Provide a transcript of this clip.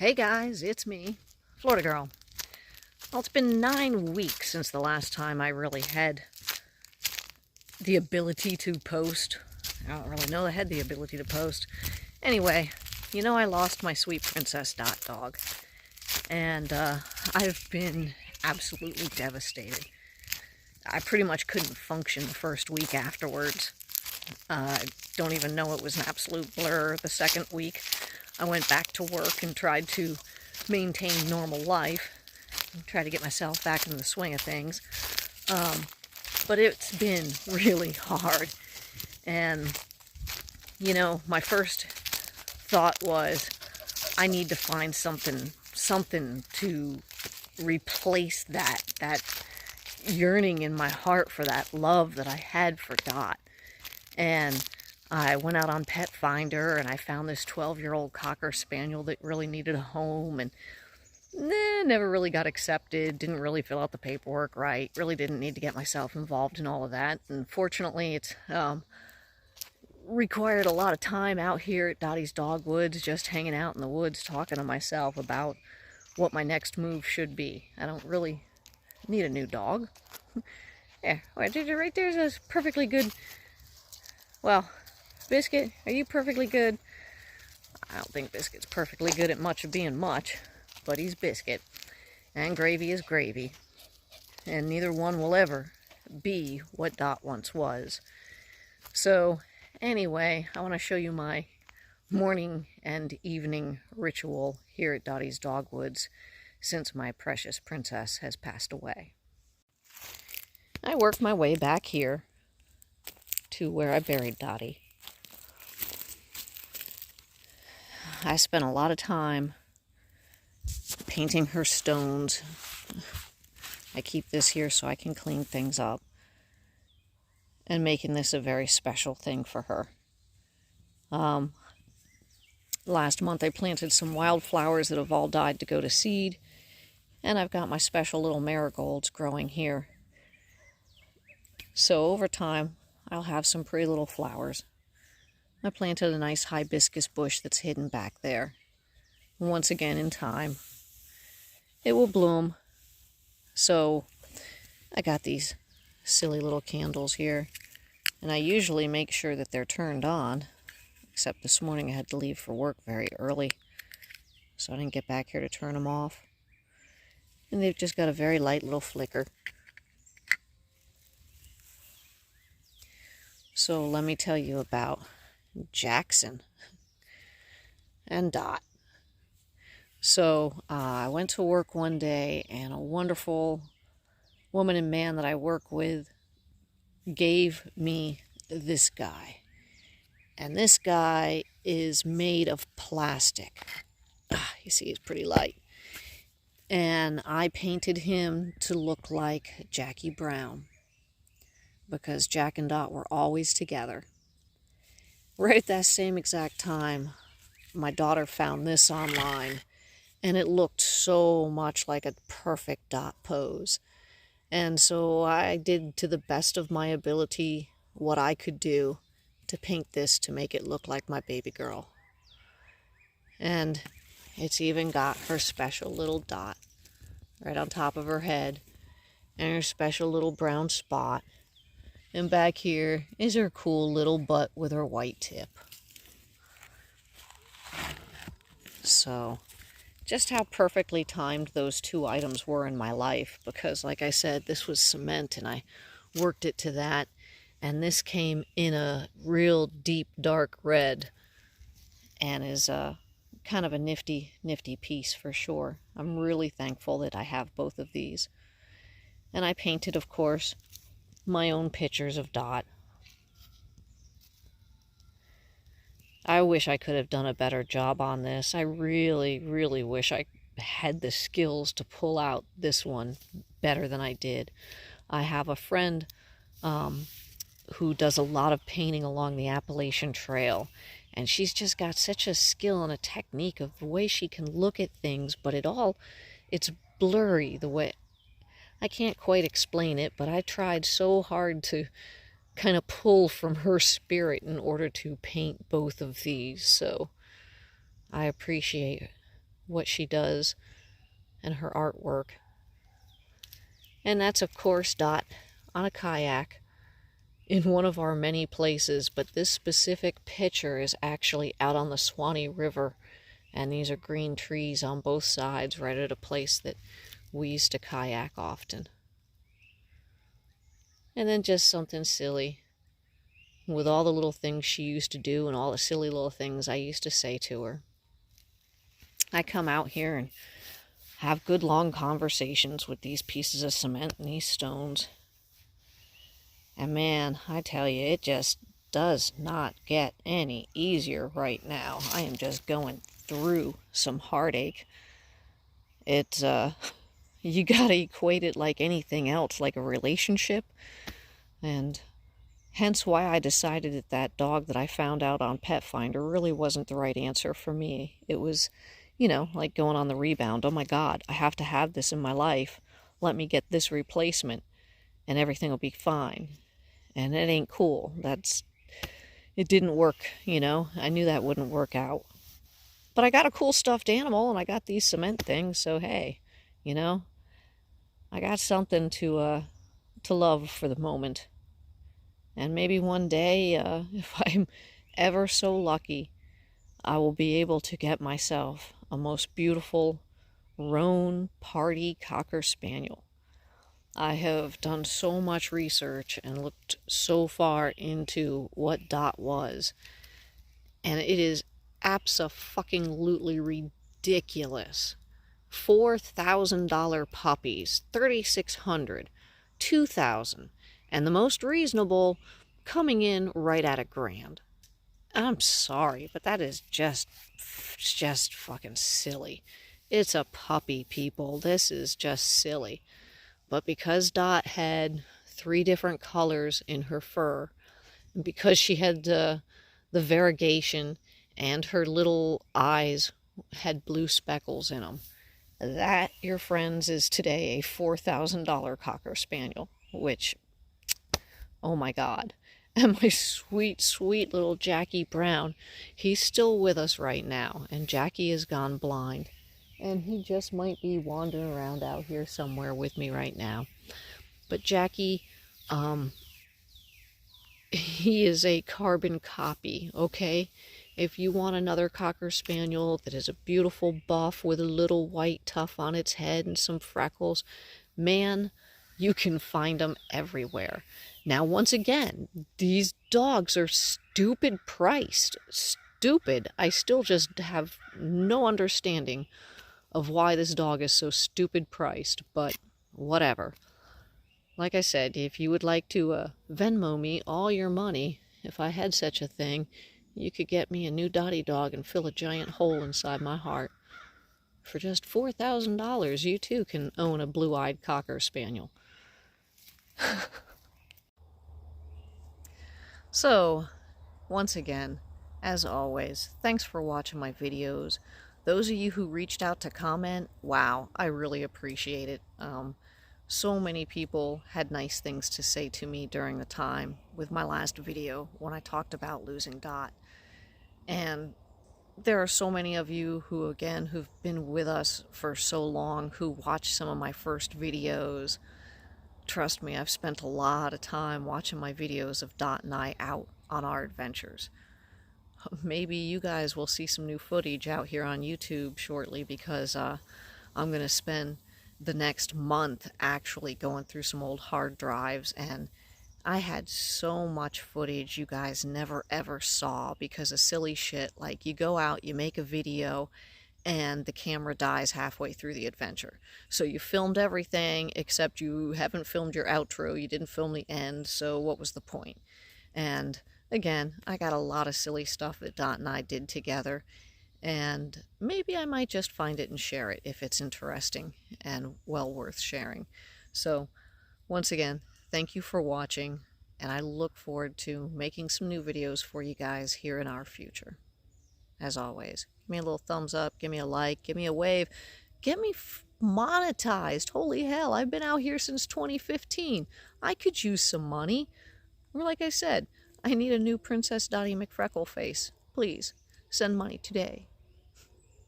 Hey guys, it's me, Florida Girl. Well, it's been 9 weeks since the last time I really had the ability to post. I don't really know I had the ability to post. Anyway, I lost my sweet Princess Dot dog. And I've been absolutely devastated. I pretty much couldn't function the first week afterwards. I don't even know it was an absolute blur the second week. I went back to work and tried to maintain normal life and try to get myself back in the swing of things. But it's been really hard. And, my first thought was, I need to find something to replace that yearning in my heart for that love that I had for Dot. And I went out on Pet Finder and I found this 12-year-old Cocker Spaniel that really needed a home, and never really got accepted, didn't really fill out the paperwork right, really didn't need to get myself involved in all of that. And fortunately, it's required a lot of time out here at Dottie's Dogwoods, just hanging out in the woods talking to myself about what my next move should be. I don't really need a new dog. Yeah, right there's a perfectly good, well, Biscuit, are you perfectly good? I don't think Biscuit's perfectly good at much of being much, but he's Biscuit. And Gravy is Gravy. And neither one will ever be what Dot once was. So, anyway, I want to show you my morning and evening ritual here at Dottie's Dogwoods since my precious princess has passed away. I worked my way back here to where I buried Dottie. I spent a lot of time painting her stones. I keep this here so I can clean things up, and making this a very special thing for her. Last month I planted some wildflowers that have all died to go to seed, and I've got my special little marigolds growing here. So over time I'll have some pretty little flowers. I planted a nice hibiscus bush that's hidden back there. Once again, in time, it will bloom. So I got these silly little candles here, and I usually make sure that they're turned on, except this morning I had to leave for work very early, so I didn't get back here to turn them off. And they've just got a very light little flicker. So let me tell you about Jackson and Dot. So I went to work one day, and a wonderful woman and man that I work with gave me this guy. And this guy is made of plastic. You see, he's pretty light. And I painted him to look like Jackie Brown, because Jack and Dot were always together. Right at that same exact time, my daughter found this online, and it looked so much like a perfect Dot pose. And so I did, to the best of my ability, what I could do to paint this to make it look like my baby girl. And it's even got her special little dot right on top of her head, and her special little brown spot. And back here is her cool little butt with her white tip. So, just how perfectly timed those two items were in my life, because like I said, this was cement and I worked it to that, and this came in a real deep dark red, and is kind of a nifty piece for sure. I'm really thankful that I have both of these. And I painted, of course, my own pictures of Dot. I wish I could have done a better job on this. I really wish I had the skills to pull out this one better than I did. I have a friend who does a lot of painting along the Appalachian Trail, and she's just got such a skill and a technique of the way she can look at things, but it's blurry the way. I can't quite explain it, but I tried so hard to kind of pull from her spirit in order to paint both of these. So I appreciate what she does and her artwork. And that's, of course, Dot on a kayak in one of our many places, but this specific picture is actually out on the Swanee River, and these are green trees on both sides, right at a place that we used to kayak often. And then just something silly with all the little things she used to do and all the silly little things I used to say to her. I come out here and have good long conversations with these pieces of cement and these stones. And man, I tell you, it just does not get any easier right now. I am just going through some heartache. It's, you gotta equate it like anything else, like a relationship. And hence why I decided that that dog that I found out on Pet Finder really wasn't the right answer for me. It was, you know, like going on the rebound. Oh my God, I have to have this in my life. Let me get this replacement and everything will be fine. And it ain't cool. It didn't work, you know. I knew that wouldn't work out. But I got a cool stuffed animal and I got these cement things, so hey, you know, I got something to love for the moment. And maybe one day, if I'm ever so lucky, I will be able to get myself a most beautiful roan party cocker spaniel. I have done so much research and looked so far into what Dot was, and it is abso-fucking-lutely ridiculous. $4,000 puppies, $3,600, $2,000, and the most reasonable coming in right at $1,000. I'm sorry, but that is just fucking silly. It's a puppy, people. This is just silly. But because Dot had 3 different colors in her fur, and because she had the variegation and her little eyes had blue speckles in them, that, your friends, is today a $4,000 Cocker Spaniel, which, oh my God. And my sweet, sweet little Jackie Brown, he's still with us right now, and Jackie has gone blind. And he just might be wandering around out here somewhere with me right now. But Jackie, he is a carbon copy, okay? If you want another Cocker Spaniel that is a beautiful buff with a little white tuft on its head and some freckles, man, you can find them everywhere. Now, once again, these dogs are stupid priced. Stupid. I still just have no understanding of why this dog is so stupid priced, but whatever. Like I said, if you would like to Venmo me all your money, if I had such a thing, you could get me a new Dottie dog and fill a giant hole inside my heart. For just $4,000, you too can own a blue-eyed Cocker Spaniel. So, once again, as always, thanks for watching my videos. Those of you who reached out to comment, wow, I really appreciate it. So many people had nice things to say to me during the time with my last video when I talked about losing Dot. And there are so many of you who, again, who've been with us for so long, who watched some of my first videos. Trust me, I've spent a lot of time watching my videos of Dot and I out on our adventures. Maybe you guys will see some new footage out here on YouTube shortly, because I'm going to spend the next month actually going through some old hard drives, and I had so much footage you guys never ever saw because of silly shit like you go out, you make a video, and the camera dies halfway through the adventure. So you filmed everything except you haven't filmed your outro, you didn't film the end, so what was the point? And again, I got a lot of silly stuff that Dot and I did together, and maybe I might just find it and share it if it's interesting and well worth sharing. So, once again, thank you for watching, and I look forward to making some new videos for you guys here in our future. As always, give me a little thumbs up, give me a like, give me a wave, get me monetized. Holy hell, I've been out here since 2015. I could use some money. Or like I said, I need a new Princess Dottie McFreckle face. Please, send money today.